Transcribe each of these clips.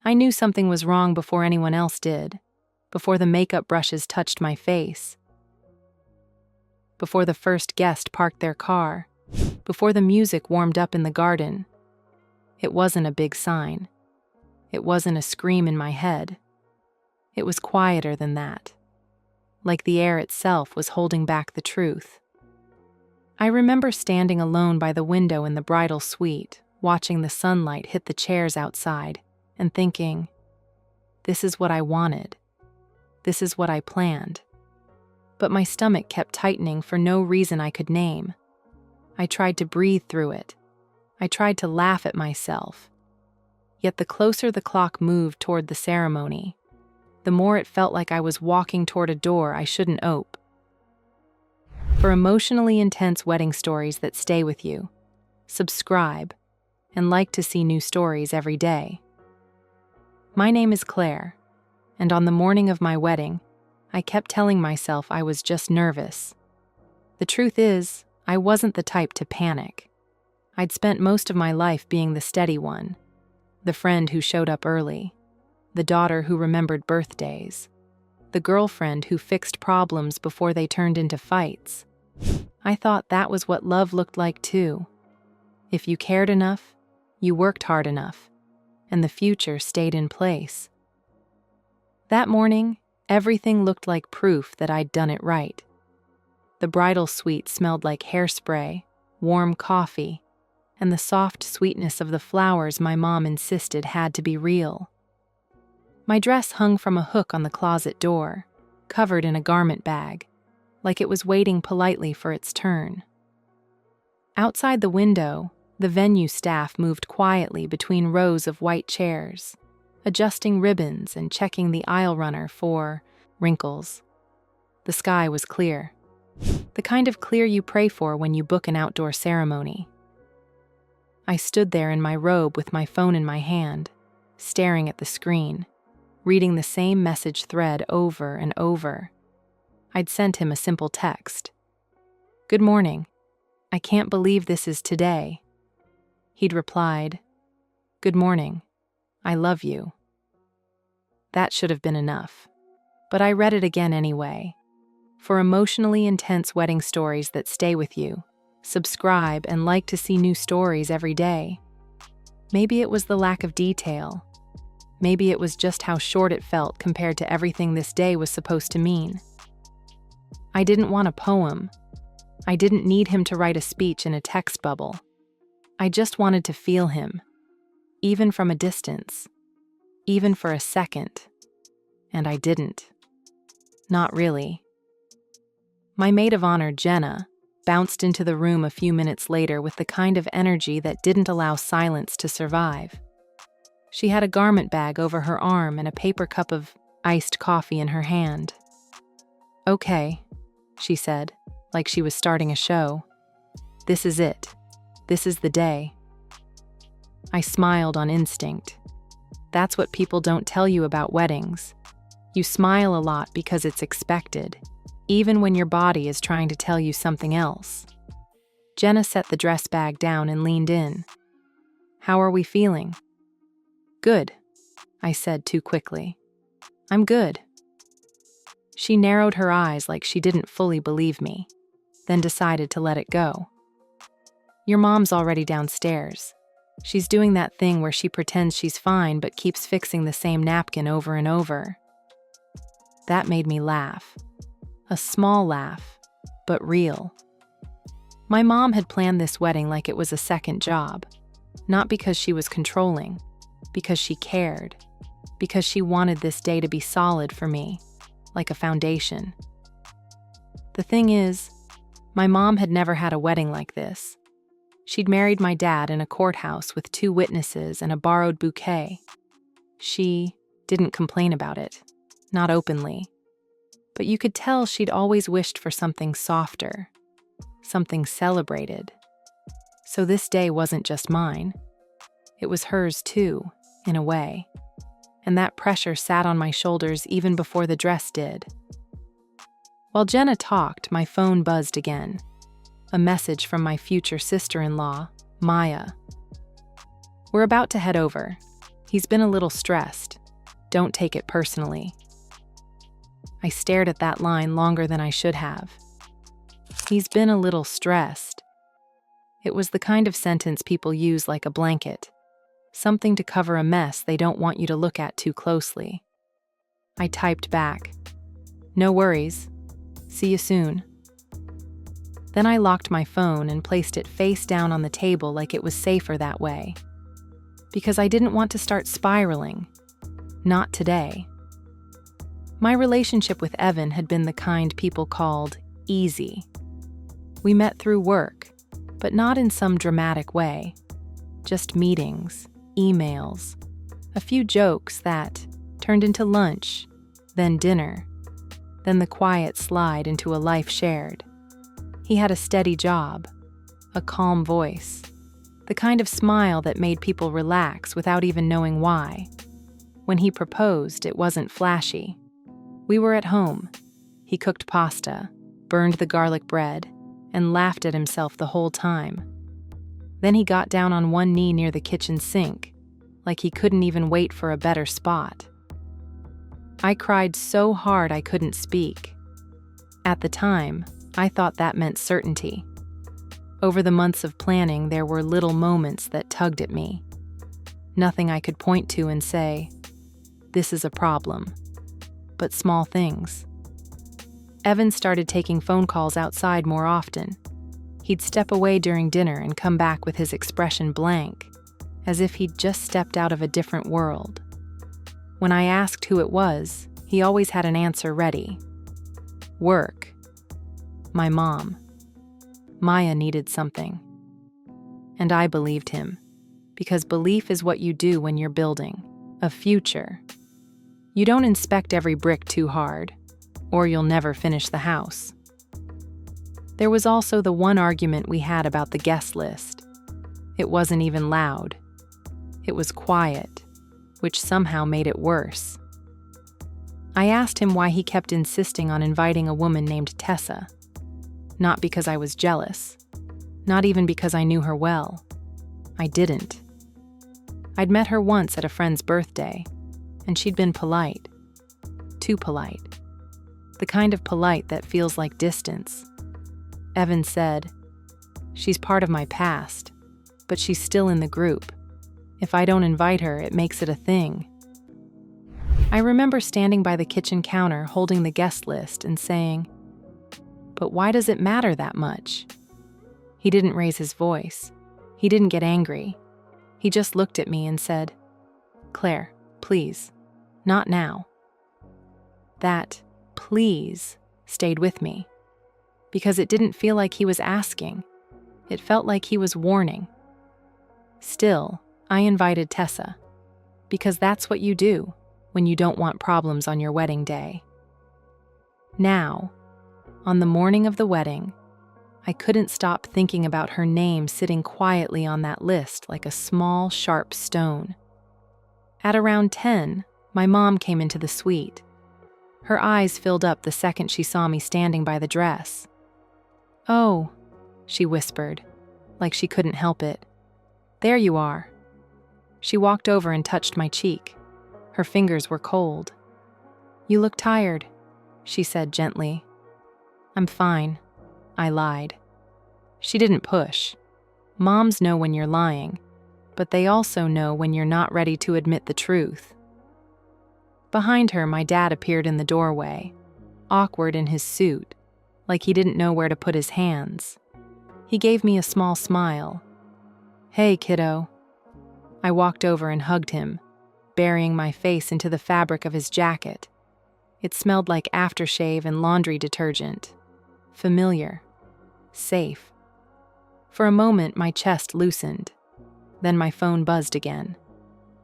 I knew something was wrong before anyone else did, before the makeup brushes touched my face, before the first guest parked their car, before the music warmed up in the garden. It wasn't a big sign. It wasn't a scream in my head. It was quieter than that, like the air itself was holding back the truth. I remember standing alone by the window in the bridal suite, watching the sunlight hit the chairs outside, and thinking, this is what I wanted. This is what I planned. But my stomach kept tightening for no reason I could name. I tried to breathe through it. I tried to laugh at myself. Yet the closer the clock moved toward the ceremony, the more it felt like I was walking toward a door I shouldn't open. For emotionally intense wedding stories that stay with you, subscribe and like to see new stories every day. My name is Claire, and on the morning of my wedding, I kept telling myself I was just nervous. The truth is, I wasn't the type to panic. I'd spent most of my life being the steady one, the friend who showed up early, the daughter who remembered birthdays, the girlfriend who fixed problems before they turned into fights. I thought that was what love looked like too. If you cared enough, you worked hard enough, and the future stayed in place. That morning, everything looked like proof that I'd done it right. The bridal suite smelled like hairspray, warm coffee, and the soft sweetness of the flowers my mom insisted had to be real. My dress hung from a hook on the closet door, covered in a garment bag, like it was waiting politely for its turn. Outside the window, the venue staff moved quietly between rows of white chairs, adjusting ribbons and checking the aisle runner for wrinkles. The sky was clear, the kind of clear you pray for when you book an outdoor ceremony. I stood there in my robe with my phone in my hand, staring at the screen, reading the same message thread over and over. I'd sent him a simple text. "Good morning. I can't believe this is today." He'd replied, "Good morning. I love you." That should have been enough, but I read it again anyway. For emotionally intense wedding stories that stay with you, subscribe and like to see new stories every day. Maybe it was the lack of detail. Maybe it was just how short it felt compared to everything this day was supposed to mean. I didn't want a poem. I didn't need him to write a speech in a text bubble. I just wanted to feel him, even from a distance, even for a second. And I didn't. Not really. My maid of honor, Jenna, bounced into the room a few minutes later with the kind of energy that didn't allow silence to survive. She had a garment bag over her arm and a paper cup of iced coffee in her hand. "Okay," she said, like she was starting a show. "This is it. This is the day." I smiled on instinct. That's what people don't tell you about weddings. You smile a lot because it's expected, even when your body is trying to tell you something else. Jenna set the dress bag down and leaned in. "How are we feeling?" "Good," I said too quickly. "I'm good." She narrowed her eyes like she didn't fully believe me, then decided to let it go. "Your mom's already downstairs. She's doing that thing where she pretends she's fine but keeps fixing the same napkin over and over." That made me laugh. A small laugh, but real. My mom had planned this wedding like it was a second job, not because she was controlling, because she cared, because she wanted this day to be solid for me, like a foundation. The thing is, my mom had never had a wedding like this. She'd married my dad in a courthouse with 2 witnesses and a borrowed bouquet. She didn't complain about it, not openly. But you could tell she'd always wished for something softer, something celebrated. So this day wasn't just mine. It was hers too, in a way. And that pressure sat on my shoulders even before the dress did. While Jenna talked, my phone buzzed again. A message from my future sister-in-law, Maya. "We're about to head over. He's been a little stressed. Don't take it personally. I stared at that line longer than I should have. He's been a little stressed. It was the kind of sentence people use like a blanket, something to cover a mess they don't want you to look at too closely. I typed back, "No worries. See you soon." Then I locked my phone and placed it face down on the table like it was safer that way. Because I didn't want to start spiraling. Not today. My relationship with Evan had been the kind people called easy. We met through work, but not in some dramatic way. Just meetings, emails, a few jokes that turned into lunch, then dinner, then the quiet slide into a life shared. He had a steady job, a calm voice, the kind of smile that made people relax without even knowing why. When he proposed, it wasn't flashy. We were at home. He cooked pasta, burned the garlic bread, and laughed at himself the whole time. Then he got down on one knee near the kitchen sink, like he couldn't even wait for a better spot. I cried so hard I couldn't speak. At the time, I thought that meant certainty. Over the months of planning, there were little moments that tugged at me. Nothing I could point to and say, "This is a problem," but small things. Evan started taking phone calls outside more often. He'd step away during dinner and come back with his expression blank, as if he'd just stepped out of a different world. When I asked who it was, he always had an answer ready. Work. My mom. Maya needed something. And I believed him, because belief is what you do when you're building a future. You don't inspect every brick too hard, or you'll never finish the house. There was also the one argument we had about the guest list. It wasn't even loud. It was quiet, which somehow made it worse. I asked him why he kept insisting on inviting a woman named Tessa. Not because I was jealous. Not even because I knew her well. I didn't. I'd met her once at a friend's birthday, and she'd been polite. Too polite. The kind of polite that feels like distance. Evan said, "She's part of my past, but she's still in the group. If I don't invite her, it makes it a thing." I remember standing by the kitchen counter holding the guest list and saying, "But why does it matter that much?" He didn't raise his voice. He didn't get angry. He just looked at me and said, "Claire, please, not now." That "please" stayed with me, because it didn't feel like he was asking. It felt like he was warning. Still, I invited Tessa, because that's what you do when you don't want problems on your wedding day. Now, on the morning of the wedding, I couldn't stop thinking about her name sitting quietly on that list like a small, sharp stone. At around 10, my mom came into the suite. Her eyes filled up the second she saw me standing by the dress. "Oh," she whispered, like she couldn't help it. "There you are." She walked over and touched my cheek. Her fingers were cold. "You look tired," she said gently. "I'm fine," I lied. She didn't push. Moms know when you're lying, but they also know when you're not ready to admit the truth. Behind her, my dad appeared in the doorway, awkward in his suit, like he didn't know where to put his hands. He gave me a small smile. "Hey, kiddo." I walked over and hugged him, burying my face into the fabric of his jacket. It smelled like aftershave and laundry detergent. Familiar. Safe. For a moment, my chest loosened. Then my phone buzzed again.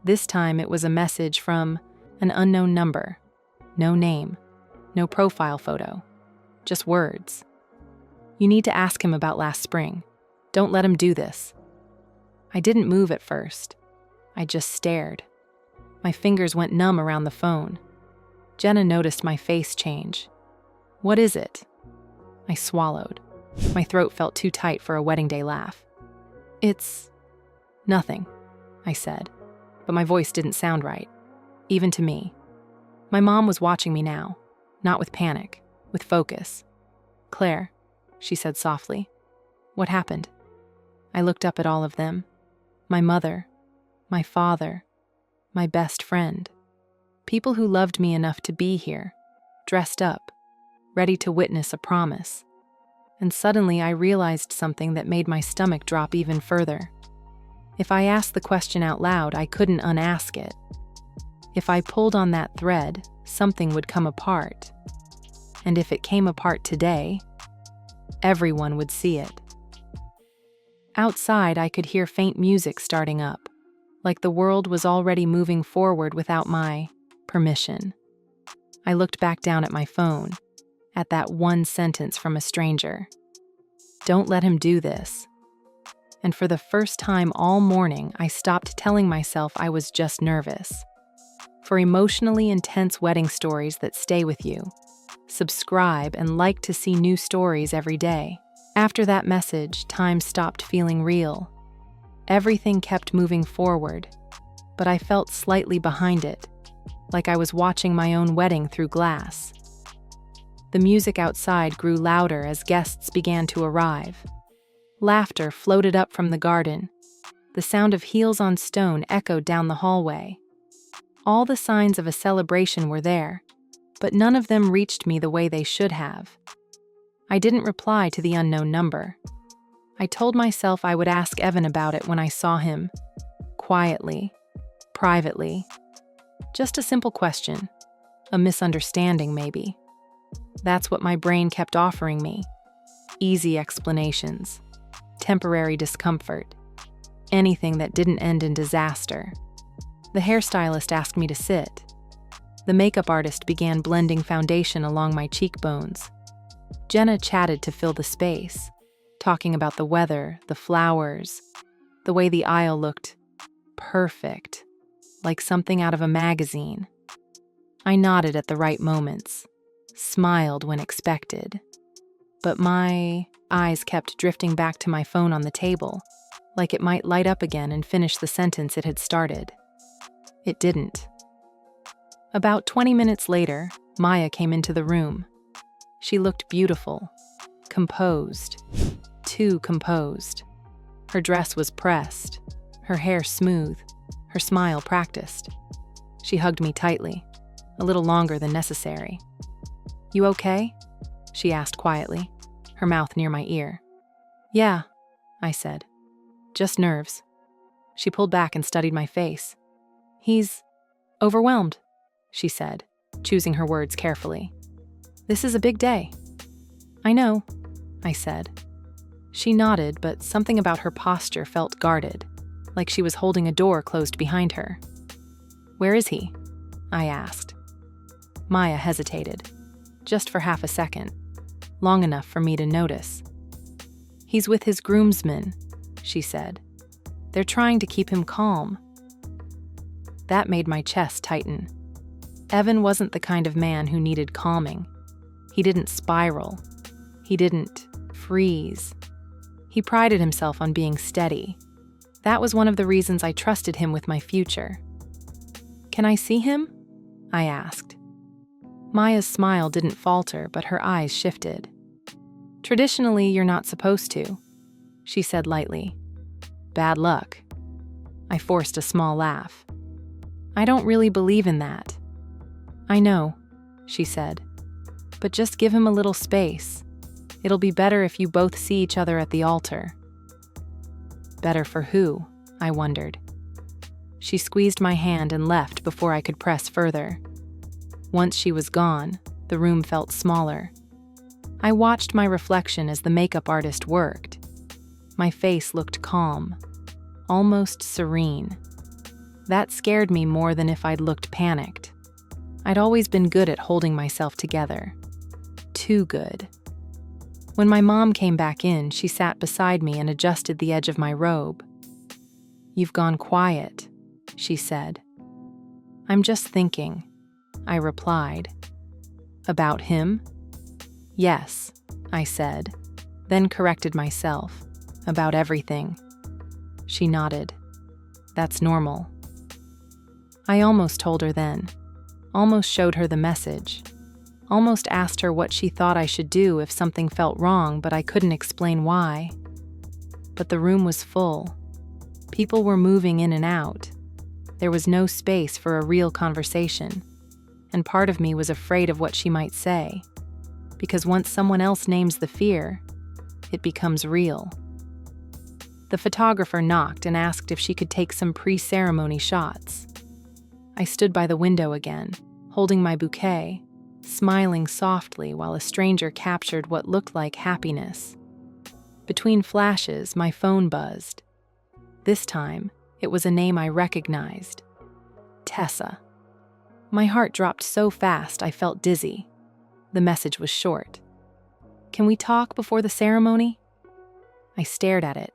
This time it was a message from an unknown number. No name. No profile photo. Just words. "You need to ask him about last spring. Don't let him do this." I didn't move at first. I just stared. My fingers went numb around the phone. Jenna noticed my face change. "What is it?" I swallowed. My throat felt too tight for a wedding day laugh. "It's nothing," I said. but my voice didn't sound right, even to me. My mom was watching me now, not with panic, with focus. "Claire," she said softly, "what happened?" I looked up at all of them. My mother, my father, my best friend. People who loved me enough to be here, dressed up, ready to witness a promise. And suddenly I realized something that made my stomach drop even further. If I asked the question out loud, I couldn't unask it. If I pulled on that thread, something would come apart. And if it came apart today, everyone would see it. Outside, I could hear faint music starting up, like the world was already moving forward without my permission. I looked back down at my phone, at that one sentence from a stranger. "Don't let him do this." And for the first time all morning, I stopped telling myself I was just nervous. For emotionally intense wedding stories that stay with you, subscribe and like to see new stories every day. After that message, time stopped feeling real. Everything kept moving forward, but I felt slightly behind it, like I was watching my own wedding through glass. The music outside grew louder as guests began to arrive. Laughter floated up from the garden. The sound of heels on stone echoed down the hallway. All the signs of a celebration were there, but none of them reached me the way they should have. I didn't reply to the unknown number. I told myself I would ask Evan about it when I saw him. Quietly, privately. Just a simple question. A misunderstanding, maybe. That's what my brain kept offering me. Easy explanations. Temporary discomfort. Anything that didn't end in disaster. The hairstylist asked me to sit. The makeup artist began blending foundation along my cheekbones. Jenna chatted to fill the space, talking about the weather, the flowers, the way the aisle looked perfect, like something out of a magazine. I nodded at the right moments, smiled when expected, but my eyes kept drifting back to my phone on the table, like it might light up again and finish the sentence it had started. It didn't. About 20 minutes later, Maya came into the room. She looked beautiful, composed, too composed. Her dress was pressed, her hair smooth, her smile practiced. She hugged me tightly, a little longer than necessary. "You okay?" she asked quietly, her mouth near my ear. "Yeah," I said. "Just nerves." She pulled back and studied my face. "He's overwhelmed," she said, choosing her words carefully. "This is a big day." "I know," I said. She nodded, but something about her posture felt guarded, like she was holding a door closed behind her. "Where is he?" I asked. Maya hesitated, just for half a second, long enough for me to notice. "He's with his groomsmen," she said. "They're trying to keep him calm." That made my chest tighten. Evan wasn't the kind of man who needed calming. He didn't spiral. He didn't freeze. He prided himself on being steady. That was one of the reasons I trusted him with my future. "Can I see him?" I asked. Maya's smile didn't falter, but her eyes shifted. "Traditionally, you're not supposed to," she said lightly. "Bad luck." I forced a small laugh. "I don't really believe in that." "I know," she said. "But just give him a little space. It'll be better if you both see each other at the altar." Better for who? I wondered. She squeezed my hand and left before I could press further. Once she was gone, the room felt smaller. I watched my reflection as the makeup artist worked. My face looked calm, almost serene. That scared me more than if I'd looked panicked. I'd always been good at holding myself together. Too good. When my mom came back in, she sat beside me and adjusted the edge of my robe. "You've gone quiet," she said. "I'm just thinking," I replied. "About him?" "Yes," I said, then corrected myself. "About everything." She nodded. "That's normal." I almost told her then, almost showed her the message, almost asked her what she thought I should do if something felt wrong, but I couldn't explain why. But the room was full. People were moving in and out. There was no space for a real conversation, and part of me was afraid of what she might say, because once someone else names the fear, it becomes real. The photographer knocked and asked if she could take some pre-ceremony shots. I stood by the window again, holding my bouquet, smiling softly while a stranger captured what looked like happiness. Between flashes, my phone buzzed. This time, it was a name I recognized. Tessa. My heart dropped so fast I felt dizzy. The message was short. "Can we talk before the ceremony?" I stared at it,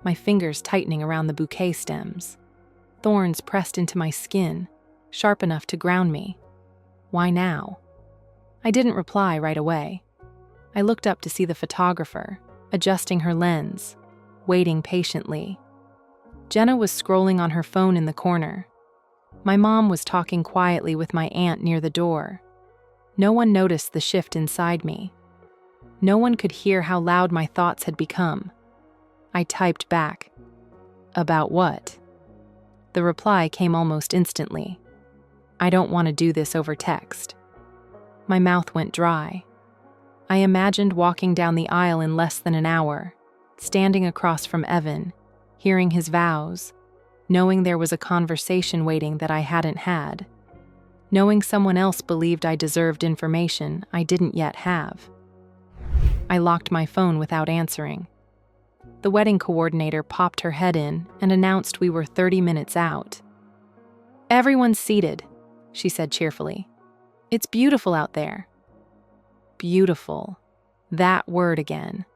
my fingers tightening around the bouquet stems. Thorns pressed into my skin, sharp enough to ground me. Why now? I didn't reply right away. I looked up to see the photographer, adjusting her lens, waiting patiently. Jenna was scrolling on her phone in the corner. My mom was talking quietly with my aunt near the door. No one noticed the shift inside me. No one could hear how loud my thoughts had become. I typed back, "About what?" The reply came almost instantly. "I don't want to do this over text." My mouth went dry. I imagined walking down the aisle in less than an hour, standing across from Evan, hearing his vows, knowing there was a conversation waiting that I hadn't had, knowing someone else believed I deserved information I didn't yet have. I locked my phone without answering. The wedding coordinator popped her head in and announced we were 30 minutes out. "Everyone's seated," she said cheerfully. "It's beautiful out there." Beautiful. That word again.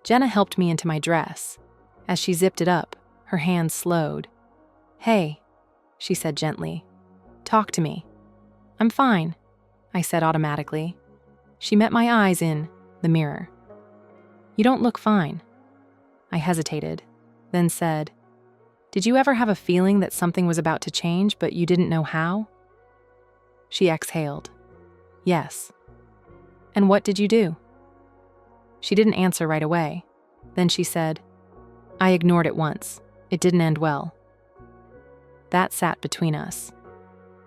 Jenna helped me into my dress. As she zipped it up, her hands slowed. "Hey," she said gently. "Talk to me." "I'm fine," I said automatically. She met my eyes in the mirror. "You don't look fine." I hesitated, then said, "Did you ever have a feeling that something was about to change, but you didn't know how?" She exhaled. "Yes." "And what did you do?" She didn't answer right away. Then she said, "I ignored it once. It didn't end well." That sat between us.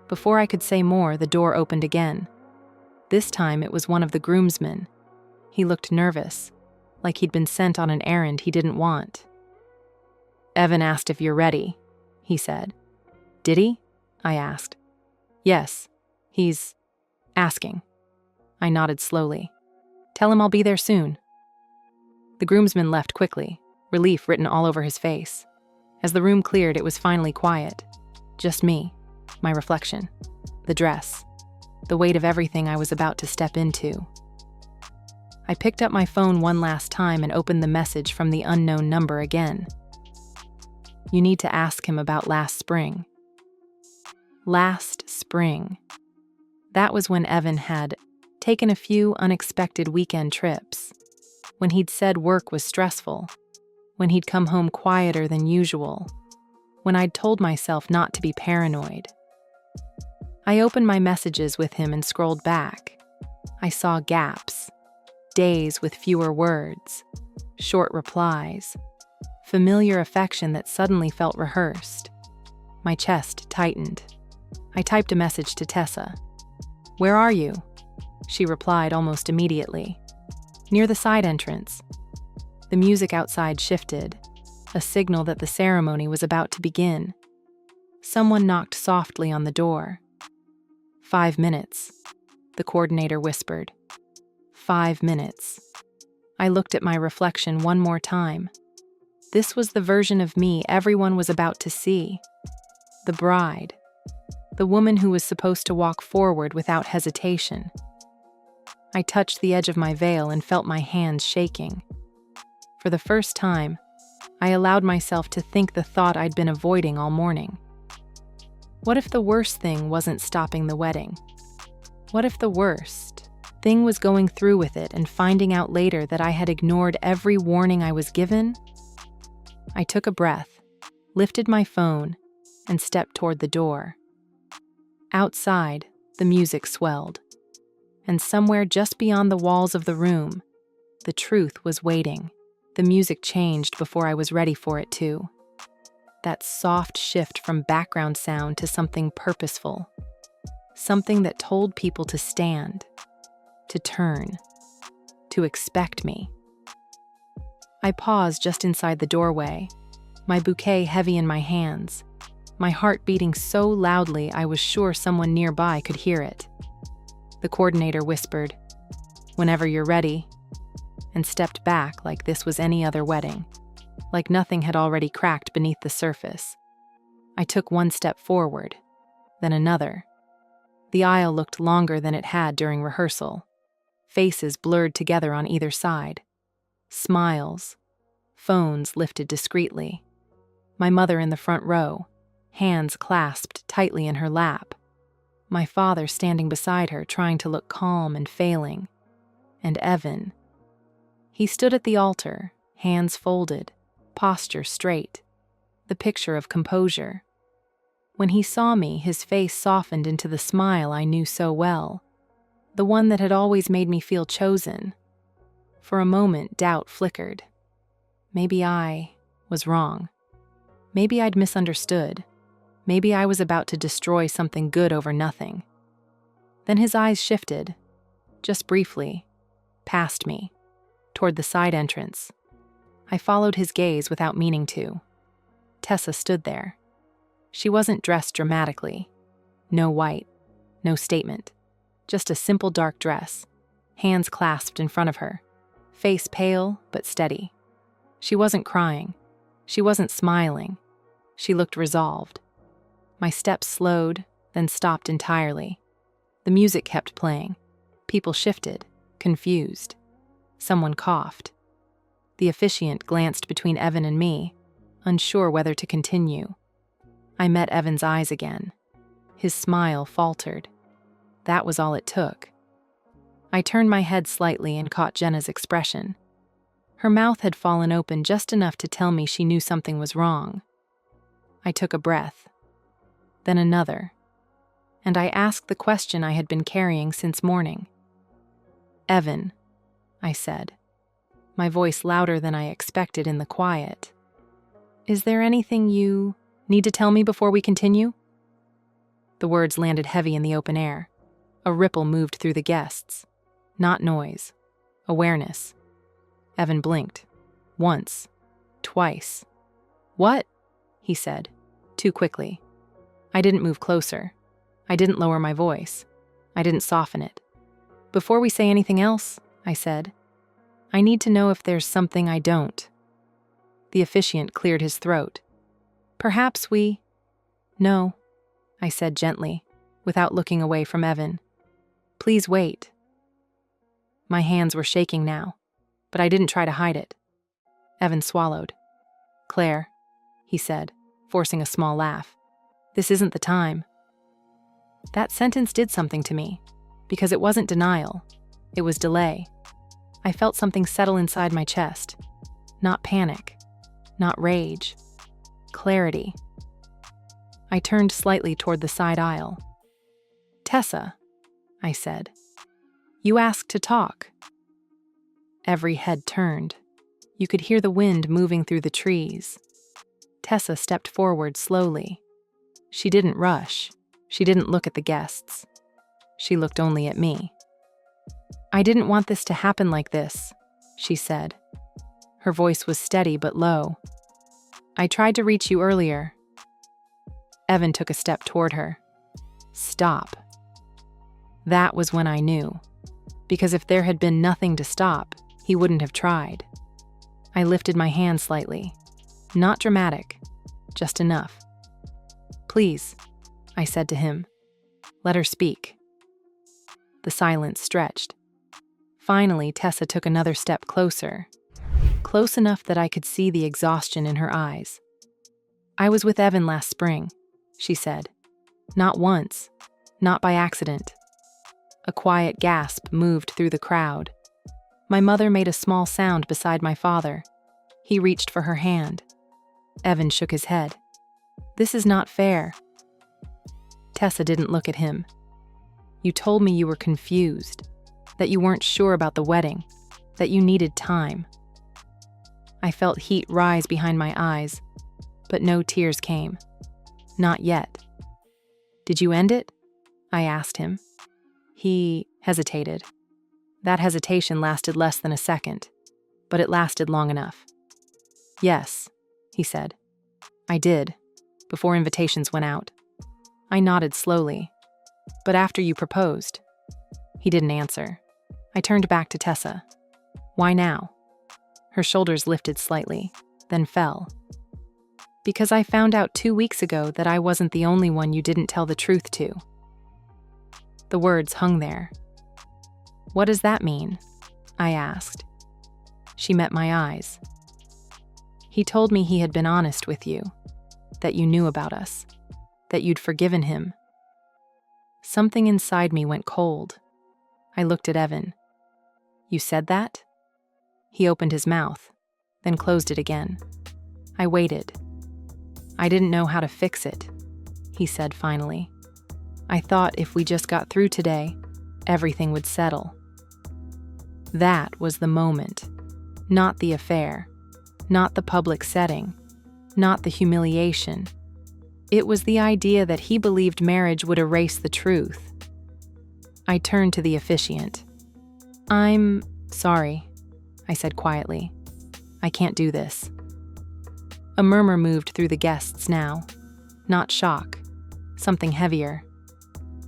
Before I could say more, the door opened again. This time it was one of the groomsmen. He looked nervous, like he'd been sent on an errand he didn't want. "Evan asked if you're ready," he said. "Did he?" I asked. "Yes, he's asking." I nodded slowly. "Tell him I'll be there soon." The groomsman left quickly, relief written all over his face. As the room cleared, it was finally quiet. Just me, my reflection, the dress, the weight of everything I was about to step into. I picked up my phone one last time and opened the message from the unknown number again. "You need to ask him about last spring." Last spring. That was when Evan had taken a few unexpected weekend trips, when he'd said work was stressful, when he'd come home quieter than usual, when I'd told myself not to be paranoid. I opened my messages with him and scrolled back. I saw gaps, days with fewer words, short replies, familiar affection that suddenly felt rehearsed. My chest tightened. I typed a message to Tessa. "Where are you?" She replied almost immediately. "Near the side entrance." The music outside shifted, a signal that the ceremony was about to begin. Someone knocked softly on the door. 5 minutes, the coordinator whispered. 5 minutes. I looked at my reflection one more time. This was the version of me everyone was about to see. The bride. The woman who was supposed to walk forward without hesitation. I touched the edge of my veil and felt my hands shaking. For the first time, I allowed myself to think the thought I'd been avoiding all morning. What if the worst thing wasn't stopping the wedding? What if the worst thing was going through with it and finding out later that I had ignored every warning I was given? I took a breath, lifted my phone, and stepped toward the door. Outside, the music swelled. And somewhere just beyond the walls of the room, the truth was waiting. The music changed before I was ready for it to. That soft shift from background sound to something purposeful. Something that told people to stand, to turn, to expect me. I paused just inside the doorway, my bouquet heavy in my hands, my heart beating so loudly I was sure someone nearby could hear it. The coordinator whispered, "Whenever you're ready," and stepped back like this was any other wedding, like nothing had already cracked beneath the surface. I took one step forward, then another. The aisle looked longer than it had during rehearsal. Faces blurred together on either side. Smiles. Phones lifted discreetly. My mother in the front row, hands clasped tightly in her lap. My father standing beside her, trying to look calm and failing. And Evan. He stood at the altar, hands folded, posture straight, the picture of composure. When he saw me, his face softened into the smile I knew so well, the one that had always made me feel chosen. For a moment, doubt flickered. Maybe I was wrong. Maybe I'd misunderstood. Maybe I was about to destroy something good over nothing. Then his eyes shifted, just briefly, past me, toward the side entrance. I followed his gaze without meaning to. Tessa stood there. She wasn't dressed dramatically. No white, no statement. Just a simple dark dress, hands clasped in front of her, face pale but steady. She wasn't crying. She wasn't smiling. She looked resolved. My steps slowed, then stopped entirely. The music kept playing. People shifted, confused. Someone coughed. The officiant glanced between Evan and me, unsure whether to continue. I met Evan's eyes again. His smile faltered. That was all it took. I turned my head slightly and caught Jenna's expression. Her mouth had fallen open just enough to tell me she knew something was wrong. I took a breath, then another, and I asked the question I had been carrying since morning. "Evan," I said, my voice louder than I expected in the quiet. "Is there anything you need to tell me before we continue?" The words landed heavy in the open air. A ripple moved through the guests. Not noise. Awareness. Evan blinked. Once. Twice. "What?" he said, too quickly. I didn't move closer. I didn't lower my voice. I didn't soften it. "Before we say anything else," I said, "I need to know if there's something I don't." The officiant cleared his throat. "Perhaps we—" "No," I said gently, without looking away from Evan. "Please wait." My hands were shaking now, but I didn't try to hide it. Evan swallowed. "Claire," he said, forcing a small laugh, "this isn't the time." That sentence did something to me, because it wasn't denial. It was delay. I felt something settle inside my chest. Not panic. Not rage. Clarity. I turned slightly toward the side aisle. "Tessa," I said, "you asked to talk." Every head turned. You could hear the wind moving through the trees. Tessa stepped forward slowly. She didn't rush. She didn't look at the guests. She looked only at me. "I didn't want this to happen like this," she said. Her voice was steady but low. "I tried to reach you earlier." Evan took a step toward her. "Stop." That was when I knew, because if there had been nothing to stop, he wouldn't have tried. I lifted my hand slightly. Not dramatic, just enough. "Please," I said to him. "Let her speak." The silence stretched. Finally, Tessa took another step closer, close enough that I could see the exhaustion in her eyes. "I was with Evan last spring," she said. "Not once, not by accident." A quiet gasp moved through the crowd. My mother made a small sound beside my father. He reached for her hand. Evan shook his head. "This is not fair." Tessa didn't look at him. You told me you were confused, that you weren't sure about the wedding, that you needed time. I felt heat rise behind my eyes, but no tears came. Not yet. Did you end it? I asked him. He hesitated. That hesitation lasted less than a second, but it lasted long enough. Yes, he said. I did, before invitations went out. I nodded slowly. But after you proposed? He didn't answer. I turned back to Tessa. Why now? Her shoulders lifted slightly, then fell. Because I found out 2 weeks ago that I wasn't the only one you didn't tell the truth to. The words hung there. What does that mean? I asked. She met my eyes. He told me he had been honest with you, that you knew about us, that you'd forgiven him. Something inside me went cold. I looked at Evan. You said that? He opened his mouth, then closed it again. I waited. I didn't know how to fix it, he said finally. I thought if we just got through today, everything would settle. That was the moment, not the affair, not the public setting, not the humiliation. It was the idea that he believed marriage would erase the truth. I turned to the officiant. I'm sorry, I said quietly. I can't do this. A murmur moved through the guests now. Not shock, something heavier.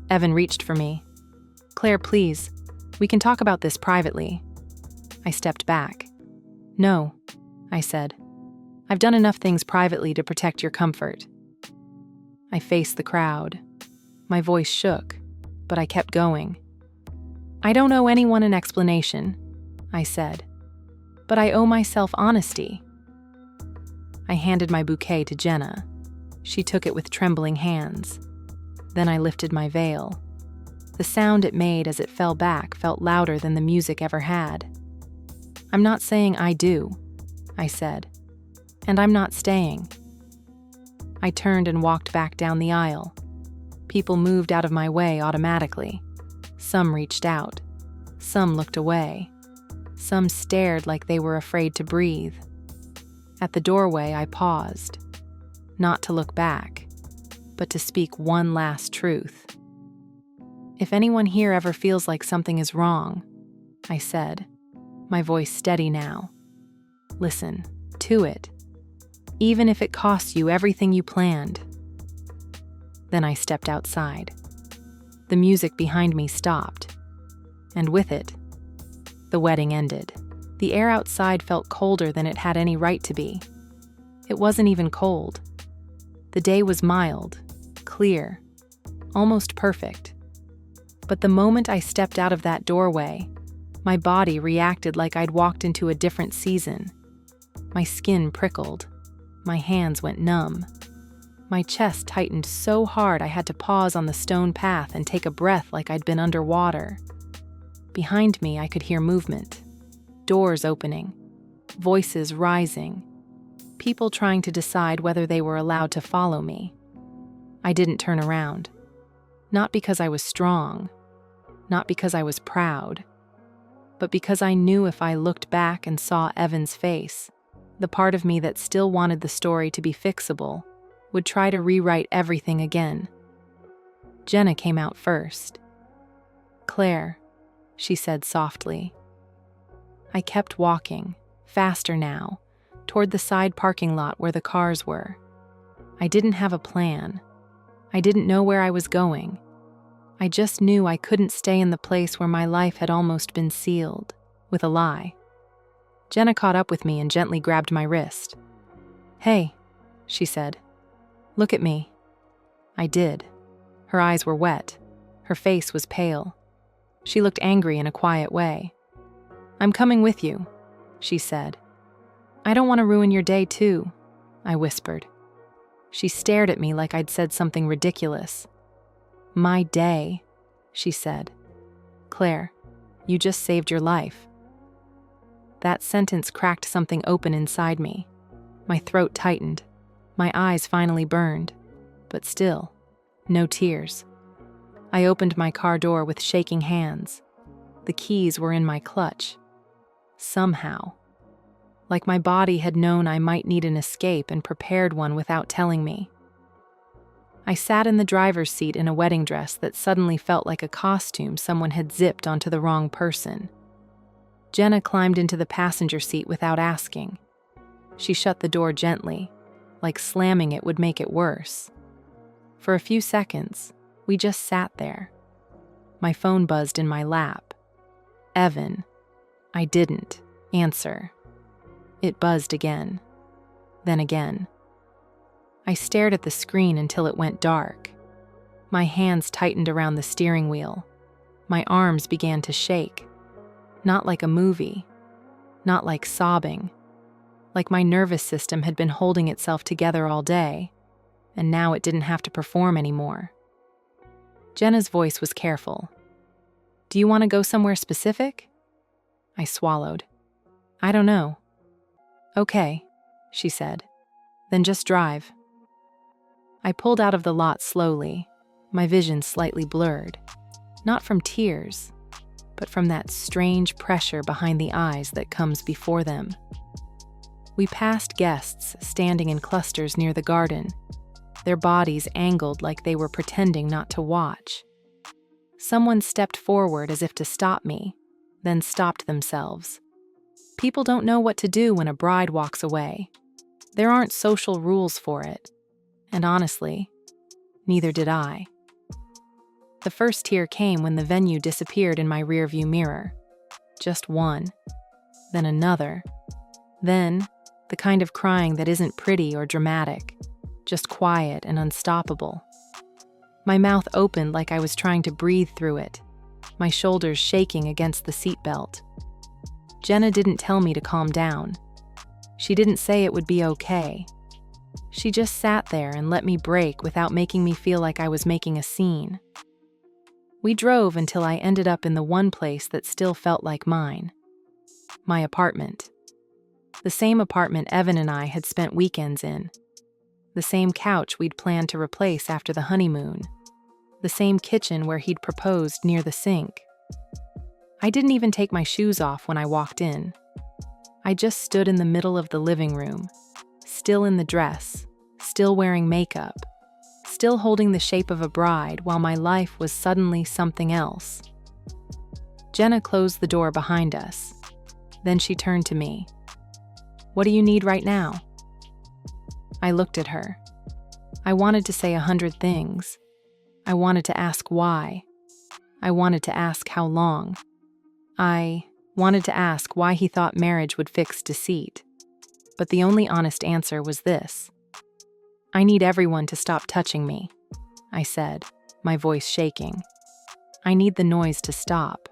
Evan reached for me. Claire, please, we can talk about this privately. I stepped back. No, I said. I've done enough things privately to protect your comfort. I faced the crowd. My voice shook, but I kept going. I don't owe anyone an explanation, I said, but I owe myself honesty. I handed my bouquet to Jenna. She took it with trembling hands. Then I lifted my veil. The sound it made as it fell back felt louder than the music ever had. I'm not saying I do, I said, and I'm not staying. I turned and walked back down the aisle. People moved out of my way automatically. Some reached out. Some looked away. Some stared like they were afraid to breathe. At the doorway, I paused, not to look back, but to speak one last truth. If anyone here ever feels like something is wrong, I said, my voice steady now, listen to it, even if it costs you everything you planned. Then I stepped outside. The music behind me stopped, and with it, the wedding ended. The air outside felt colder than it had any right to be. It wasn't even cold. The day was mild, clear, almost perfect. But the moment I stepped out of that doorway, my body reacted like I'd walked into a different season. My skin prickled. My hands went numb. My chest tightened so hard I had to pause on the stone path and take a breath like I'd been underwater. Behind me, I could hear movement. Doors opening. Voices rising. People trying to decide whether they were allowed to follow me. I didn't turn around. Not because I was strong. Not because I was proud. But because I knew if I looked back and saw Evan's face, the part of me that still wanted the story to be fixable would try to rewrite everything again. Jenna came out first. Claire, she said softly. I kept walking, faster now, toward the side parking lot where the cars were. I didn't have a plan. I didn't know where I was going. I just knew I couldn't stay in the place where my life had almost been sealed, with a lie. Jenna caught up with me and gently grabbed my wrist. Hey, she said. Look at me. I did. Her eyes were wet. Her face was pale. She looked angry in a quiet way. I'm coming with you, she said. I don't want to ruin your day too, I whispered. She stared at me like I'd said something ridiculous. My day, she said. Claire, you just saved your life. That sentence cracked something open inside me. My throat tightened. My eyes finally burned. But still, No tears. I opened my car door with shaking hands. The keys were in my clutch. Somehow. Like my body had known I might need an escape and prepared one without telling me. I sat in the driver's seat in a wedding dress that suddenly felt like a costume someone had zipped onto the wrong person. Jenna climbed into the passenger seat without asking. She shut the door gently, like slamming it would make it worse. For a few seconds, we just sat there. My phone buzzed in my lap. Evan. I didn't answer. It buzzed again. Then again. I stared at the screen until it went dark. My hands tightened around the steering wheel. My arms began to shake. Not like a movie. Not like sobbing. Like my nervous system had been holding itself together all day, and now it didn't have to perform anymore. Jenna's voice was careful. Do you want to go somewhere specific? I swallowed. I don't know. Okay, she said. Then just drive. I pulled out of the lot slowly, my vision slightly blurred. Not from tears, but from that strange pressure behind the eyes that comes before them. We passed guests standing in clusters near the garden, their bodies angled like they were pretending not to watch. Someone stepped forward as if to stop me, then stopped themselves. People don't know what to do when a bride walks away. There aren't social rules for it. And honestly, neither did I. The first tear came when the venue disappeared in my rearview mirror. Just one. Then another. Then, the kind of crying that isn't pretty or dramatic, just quiet and unstoppable. My mouth opened like I was trying to breathe through it, my shoulders shaking against the seatbelt. Jenna didn't tell me to calm down. She didn't say it would be okay. She just sat there and let me break without making me feel like I was making a scene. We drove until I ended up in the one place that still felt like mine. My apartment. The same apartment Evan and I had spent weekends in. The same couch we'd planned to replace after the honeymoon. The same kitchen where he'd proposed near the sink. I didn't even take my shoes off when I walked in. I just stood in the middle of the living room, still in the dress, still wearing makeup, still holding the shape of a bride while my life was suddenly something else. Jenna closed the door behind us. Then she turned to me. What do you need right now? I looked at her. I wanted to say 100 things. I wanted to ask why. I wanted to ask how long. I wanted to ask why he thought marriage would fix deceit. But the only honest answer was this. I need everyone to stop touching me, I said, my voice shaking. I need the noise to stop.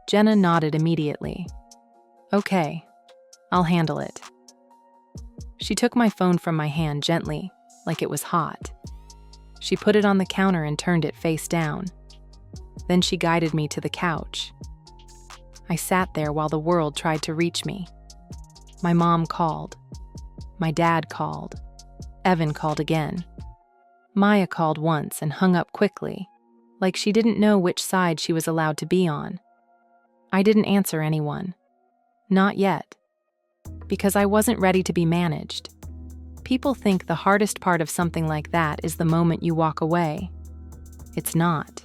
Jenna nodded immediately. Okay, I'll handle it. She took my phone from my hand gently, like it was hot. She put it on the counter and turned it face down. Then she guided me to the couch. I sat there while the world tried to reach me. My mom called. My dad called. Evan called again. Maya called once and hung up quickly, like she didn't know which side she was allowed to be on. I didn't answer anyone. Not yet. Because I wasn't ready to be managed. People think the hardest part of something like that is the moment you walk away. It's not.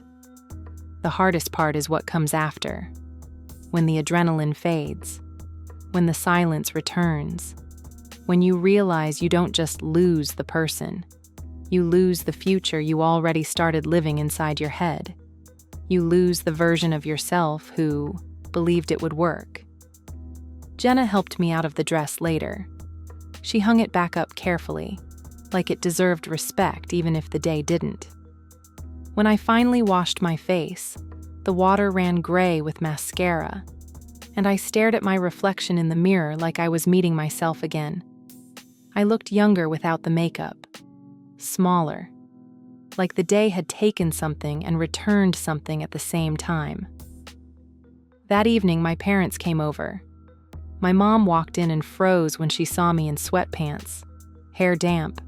The hardest part is what comes after. When the adrenaline fades. When the silence returns. When you realize you don't just lose the person. You lose the future you already started living inside your head. You lose the version of yourself who believed it would work. Jenna helped me out of the dress later. She hung it back up carefully, like it deserved respect even if the day didn't. When I finally washed my face, the water ran gray with mascara, and I stared at my reflection in the mirror like I was meeting myself again. I looked younger without the makeup, smaller, like the day had taken something and returned something at the same time. That evening, my parents came over. My mom walked in and froze when she saw me in sweatpants, hair damp,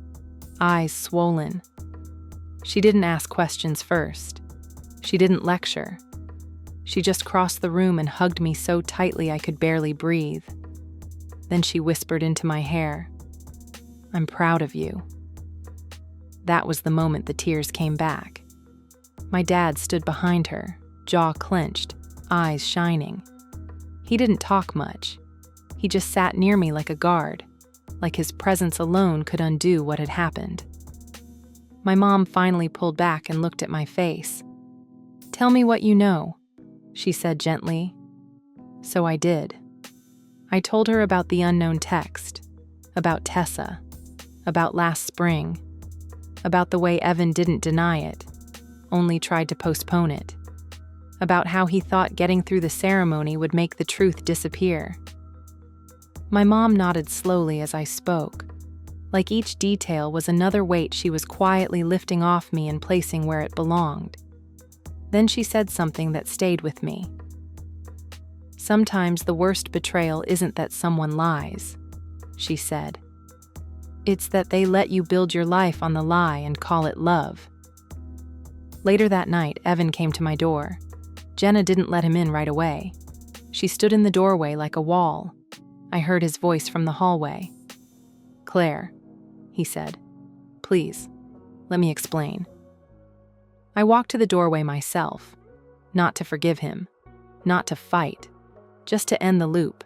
eyes swollen. She didn't ask questions first. She didn't lecture. She just crossed the room and hugged me so tightly I could barely breathe. Then she whispered into my hair, "I'm proud of you." That was the moment the tears came back. My dad stood behind her, jaw clenched, eyes shining. He didn't talk much. He just sat near me like a guard, like his presence alone could undo what had happened. My mom finally pulled back and looked at my face. "Tell me what you know," she said gently. So I did. I told her about the unknown text, about Tessa, about last spring, about the way Evan didn't deny it, only tried to postpone it, about how he thought getting through the ceremony would make the truth disappear. My mom nodded slowly as I spoke, like each detail was another weight she was quietly lifting off me and placing where it belonged. Then she said something that stayed with me. "Sometimes the worst betrayal isn't that someone lies," she said. "It's that they let you build your life on the lie and call it love." Later that night, Evan came to my door. Jenna didn't let him in right away. She stood in the doorway like a wall. I heard his voice from the hallway. "Claire," he said, "please, let me explain." I walked to the doorway myself, not to forgive him, not to fight, just to end the loop.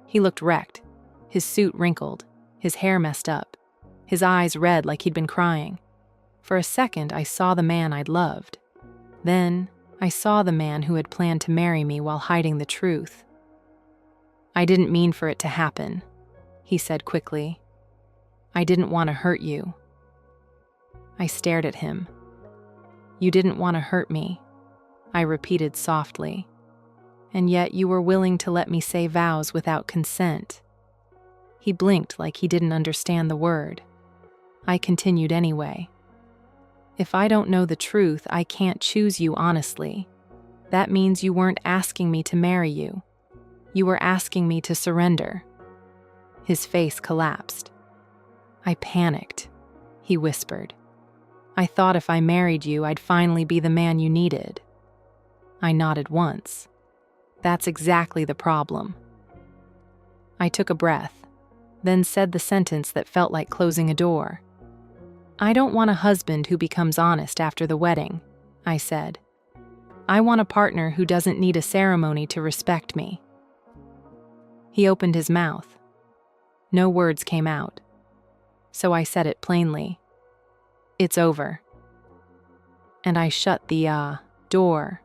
He looked wrecked, his suit wrinkled, his hair messed up, his eyes red like he'd been crying. For a second, I saw the man I'd loved. Then, I saw the man who had planned to marry me while hiding the truth. "I didn't mean for it to happen," he said quickly. "I didn't want to hurt you." I stared at him. "You didn't want to hurt me," I repeated softly. "And yet you were willing to let me say vows without consent." He blinked like he didn't understand the word. I continued anyway. "If I don't know the truth, I can't choose you honestly. That means you weren't asking me to marry you. You were asking me to surrender." His face collapsed. "I panicked," he whispered. "I thought if I married you, I'd finally be the man you needed." I nodded once. "That's exactly the problem." I took a breath, then said the sentence that felt like closing a door. "I don't want a husband who becomes honest after the wedding," I said. "I want a partner who doesn't need a ceremony to respect me." He opened his mouth. No words came out. So I said it plainly. "It's over." And I shut the door.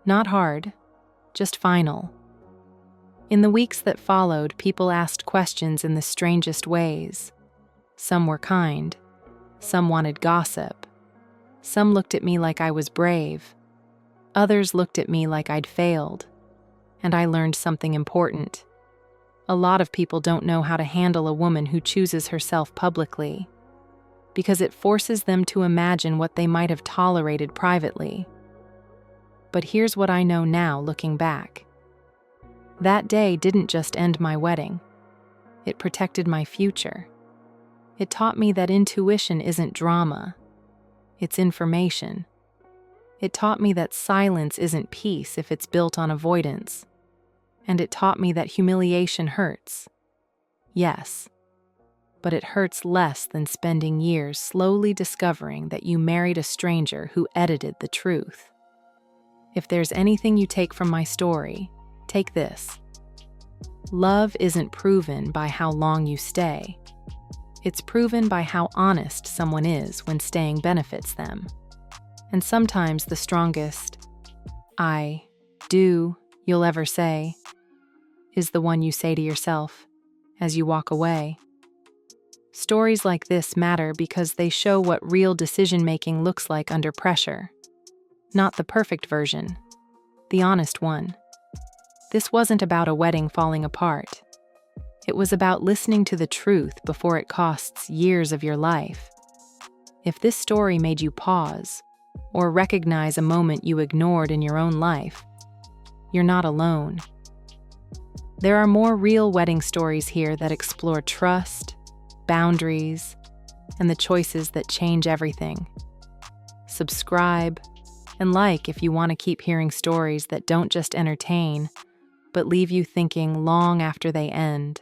Not hard, just final. In the weeks that followed, people asked questions in the strangest ways. Some were kind. Some wanted gossip. Some looked at me like I was brave. Others looked at me like I'd failed. And I learned something important. A lot of people don't know how to handle a woman who chooses herself publicly, because it forces them to imagine what they might have tolerated privately. But here's what I know now, looking back. That day didn't just end my wedding. It protected my future. It taught me that intuition isn't drama. It's information. It taught me that silence isn't peace if it's built on avoidance. And it taught me that humiliation hurts. Yes, but it hurts less than spending years slowly discovering that you married a stranger who edited the truth. If there's anything you take from my story, take this. Love isn't proven by how long you stay. It's proven by how honest someone is when staying benefits them. And sometimes the strongest "I do" you'll ever say is the one you say to yourself as you walk away. Stories like this matter because they show what real decision-making looks like under pressure. Not the perfect version, the honest one. This wasn't about a wedding falling apart. It was about listening to the truth before it costs years of your life. If this story made you pause, or recognize a moment you ignored in your own life, you're not alone. There are more real wedding stories here that explore trust, boundaries, and the choices that change everything. subscribe, and like if you want to keep hearing stories that don't just entertain, but leave you thinking long after they end.